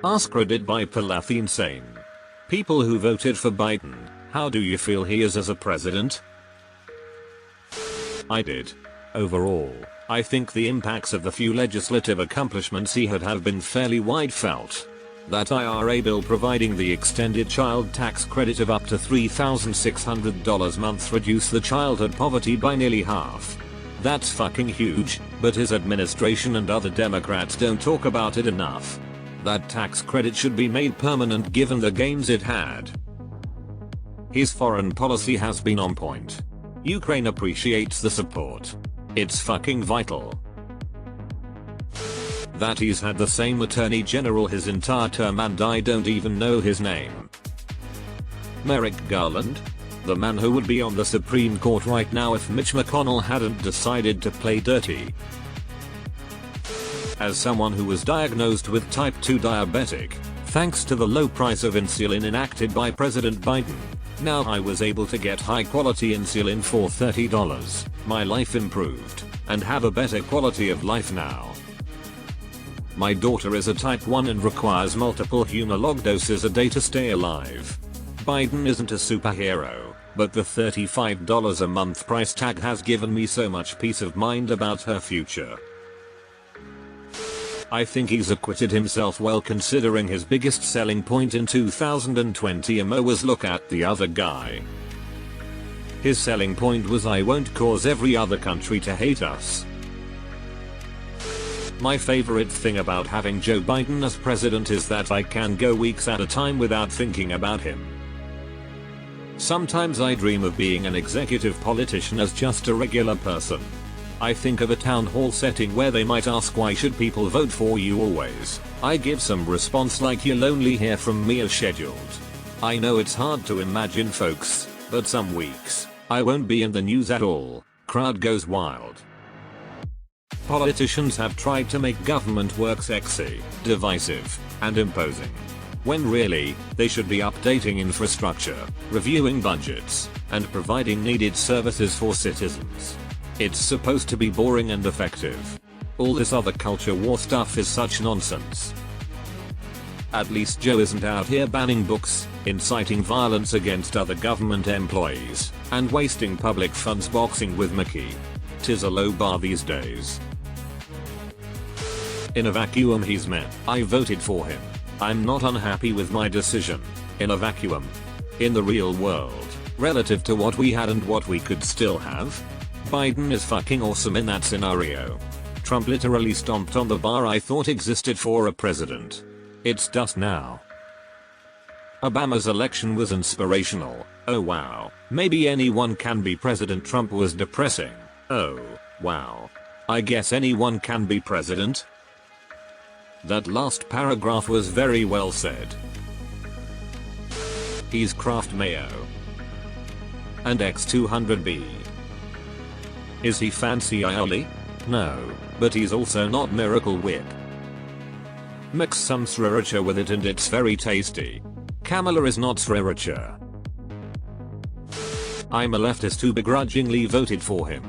AskReddit by Palathine Sane. People who voted for Biden, how do you feel he is as a president? I did. Overall, I think the impacts of the few legislative accomplishments he had have been fairly wide felt. That IRA bill providing the extended child tax credit of up to $3,600 a month reduced the childhood poverty by nearly half. That's fucking huge, but his administration and other Democrats don't talk about it enough. That tax credit should be made permanent given the gains it had. His foreign policy has been on point. Ukraine appreciates the support. It's fucking vital. That he's had the same attorney general his entire term and I don't even know his name. Merrick Garland? The man who would be on the Supreme Court right now if Mitch McConnell hadn't decided to play dirty. As someone who was diagnosed with type 2 diabetic, thanks to the low price of insulin enacted by President Biden, now I was able to get high quality insulin for $30. My life improved, and have a better quality of life now. My daughter is a type 1 and requires multiple Humalog doses a day to stay alive. Biden isn't a superhero, but the $35 a month price tag has given me so much peace of mind about her future. I think he's acquitted himself well considering his biggest selling point in 2020 was look at the other guy. His selling point was I won't cause every other country to hate us. My favorite thing about having Joe Biden as president is that I can go weeks at a time without thinking about him. Sometimes I dream of being an executive politician as just a regular person. I think of a town hall setting where they might ask why should people vote for you always. I give some response like you'll only hear from me as scheduled. I know it's hard to imagine folks, but some weeks, I won't be in the news at all. Crowd goes wild. Politicians have tried to make government work sexy, divisive, and imposing. When really, they should be updating infrastructure, reviewing budgets, and providing needed services for citizens. It's supposed to be boring and effective. All this other culture war stuff is such nonsense. At least Joe isn't out here banning books, inciting violence against other government employees, and wasting public funds boxing with Mickey. 'Tis a low bar these days. In a vacuum he's meh. I voted for him. I'm not unhappy with my decision. In a vacuum. In the real world, relative to what we had and what we could still have, Biden is fucking awesome in that scenario. Trump literally stomped on the bar I thought existed for a president. It's dust now. Obama's election was inspirational. Oh wow. Maybe anyone can be president. Trump was depressing. Oh, wow. I guess anyone can be president? That last paragraph was very well said. He's Kraft Mayo. And X200B. Is he fancy aioli? No, but he's also not Miracle Whip. Mix some sriracha with it and it's very tasty. Kamala is not sriracha. I'm a leftist who begrudgingly voted for him.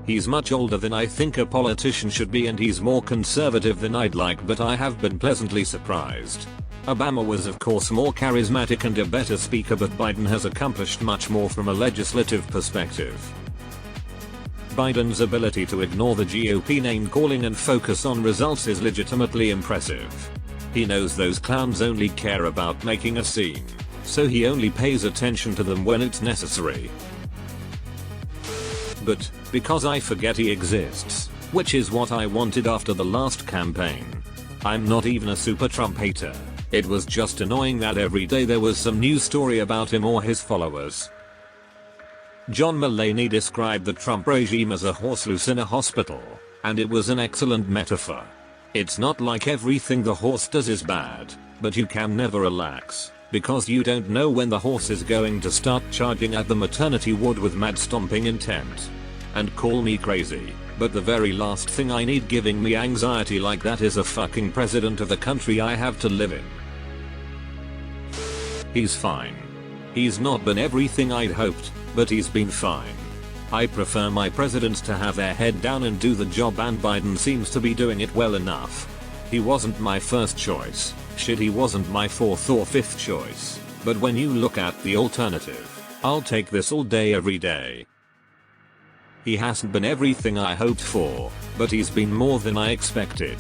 He's much older than I think a politician should be and he's more conservative than I'd like, but I have been pleasantly surprised. Obama was of course more charismatic and a better speaker, but Biden has accomplished much more from a legislative perspective. Biden's ability to ignore the GOP name calling and focus on results is legitimately impressive. He knows those clowns only care about making a scene, so he only pays attention to them when it's necessary. But, because I forget he exists, which is what I wanted after the last campaign. I'm not even a super Trump hater. It was just annoying that every day there was some new story about him or his followers. John Mulaney described the Trump regime as a horse loose in a hospital, and it was an excellent metaphor. It's not like everything the horse does is bad, but you can never relax, because you don't know when the horse is going to start charging at the maternity ward with mad stomping intent. And call me crazy, but the very last thing I need giving me anxiety like that is a fucking president of the country I have to live in. He's fine. He's not been everything I'd hoped, but he's been fine. I prefer my presidents to have their head down and do the job, and Biden seems to be doing it well enough. He wasn't my first choice, shit, he wasn't my 4th or 5th choice, but when you look at the alternative, I'll take this all day every day. He hasn't been everything I hoped for, but he's been more than I expected.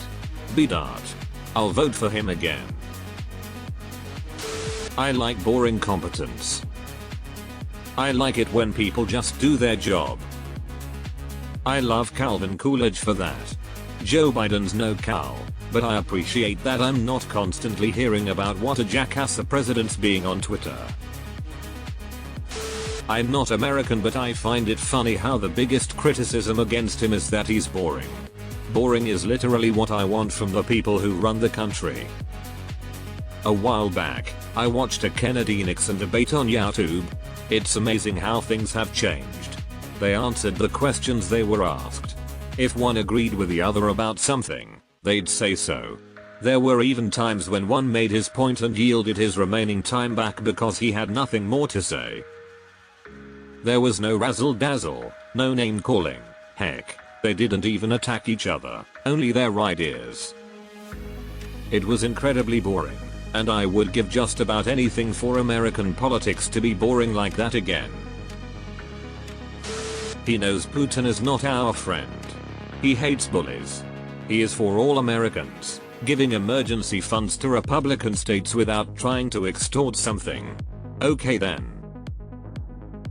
Bedart. I'll vote for him again. I like boring competence. I like it when people just do their job. I love Calvin Coolidge for that. Joe Biden's no Cal, but I appreciate that I'm not constantly hearing about what a jackass the president's being on Twitter. I'm not American, but I find it funny how the biggest criticism against him is that he's boring. Boring is literally what I want from the people who run the country. A while back, I watched a Kennedy-Nixon debate on YouTube. It's amazing how things have changed. They answered the questions they were asked. If one agreed with the other about something, they'd say so. There were even times when one made his point and yielded his remaining time back because he had nothing more to say. There was no razzle-dazzle, no name-calling. Heck, they didn't even attack each other, only their ideas. It was incredibly boring, and I would give just about anything for American politics to be boring like that again. He knows Putin is not our friend. He hates bullies. He is for all Americans, giving emergency funds to Republican states without trying to extort something. Okay then.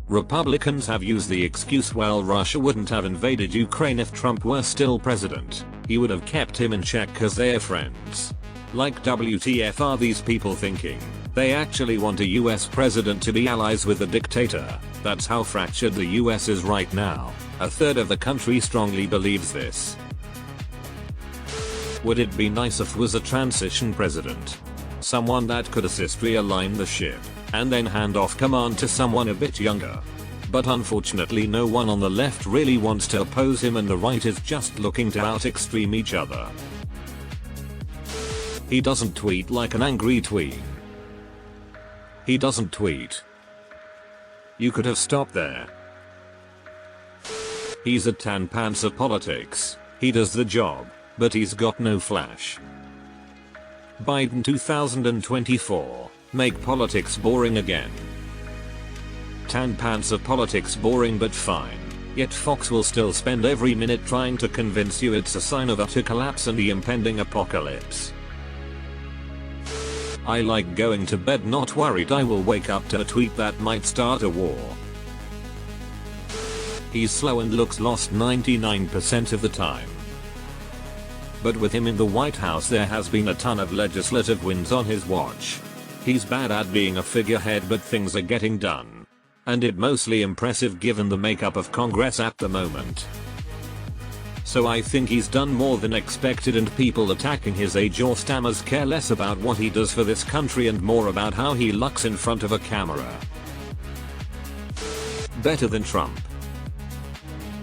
Republicans have used the excuse, well, Russia wouldn't have invaded Ukraine if Trump were still president. He would have kept him in check cause they're friends. Like, WTF are these people thinking? They actually want a US president to be allies with a dictator. That's how fractured the US is right now. A third of the country strongly believes this. Would it be nice if was a transition president? Someone that could assist realign the ship, and then hand off command to someone a bit younger. But unfortunately no one on the left really wants to oppose him, and the right is just looking to out-extreme each other. He doesn't tweet like an angry tween. He doesn't tweet. You could have stopped there. He's a tan pants of politics. He does the job, but he's got no flash. Biden 2024. Make politics boring again. Tan pants of politics boring but fine. Yet Fox will still spend every minute trying to convince you it's a sign of utter collapse and the impending apocalypse. I like going to bed not worried I will wake up to a tweet that might start a war. He's slow and looks lost 99% of the time. But with him in the White House there has been a ton of legislative wins on his watch. He's bad at being a figurehead, but things are getting done. And it mostly impressive given the makeup of Congress at the moment. So I think he's done more than expected, and people attacking his age or stammers care less about what he does for this country and more about how he looks in front of a camera. Better than Trump.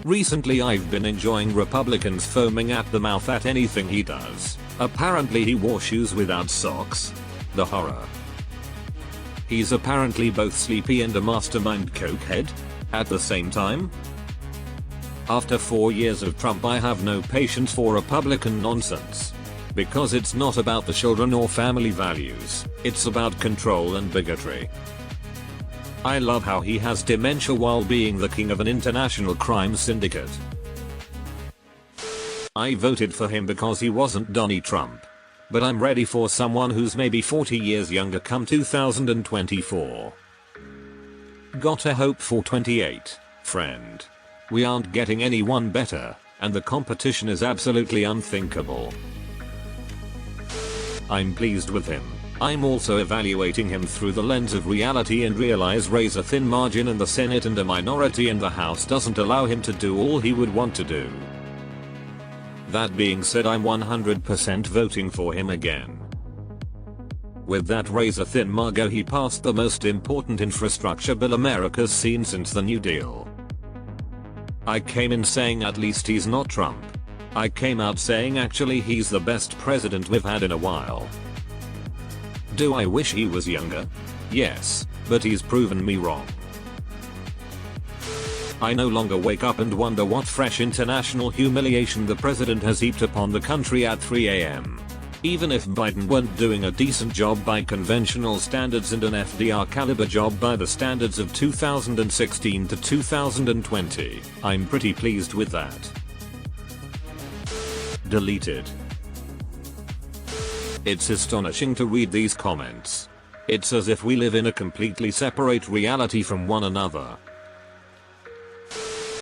Recently I've been enjoying Republicans foaming at the mouth at anything he does. Apparently he wore shoes without socks. The horror. He's apparently both sleepy and a mastermind cokehead at the same time. After 4 years of Trump I have no patience for Republican nonsense. Because it's not about the children or family values, it's about control and bigotry. I love how he has dementia while being the king of an international crime syndicate. I voted for him because he wasn't Donnie Trump. But I'm ready for someone who's maybe 40 years younger come 2024. Gotta hope for 28, friend. We aren't getting anyone better, and the competition is absolutely unthinkable. I'm pleased with him. I'm also evaluating him through the lens of reality and realize razor-thin margin in the Senate and a minority in the House doesn't allow him to do all he would want to do. That being said, I'm 100% voting for him again. With that razor-thin margin, he passed the most important infrastructure bill America's seen since the New Deal. I came in saying at least he's not Trump. I came out saying actually he's the best president we've had in a while. Do I wish he was younger? Yes, but he's proven me wrong. I no longer wake up and wonder what fresh international humiliation the president has heaped upon the country at 3 AM. Even if Biden weren't doing a decent job by conventional standards and an FDR caliber job by the standards of 2016 to 2020, I'm pretty pleased with that. Deleted. It's astonishing to read these comments. It's as if we live in a completely separate reality from one another.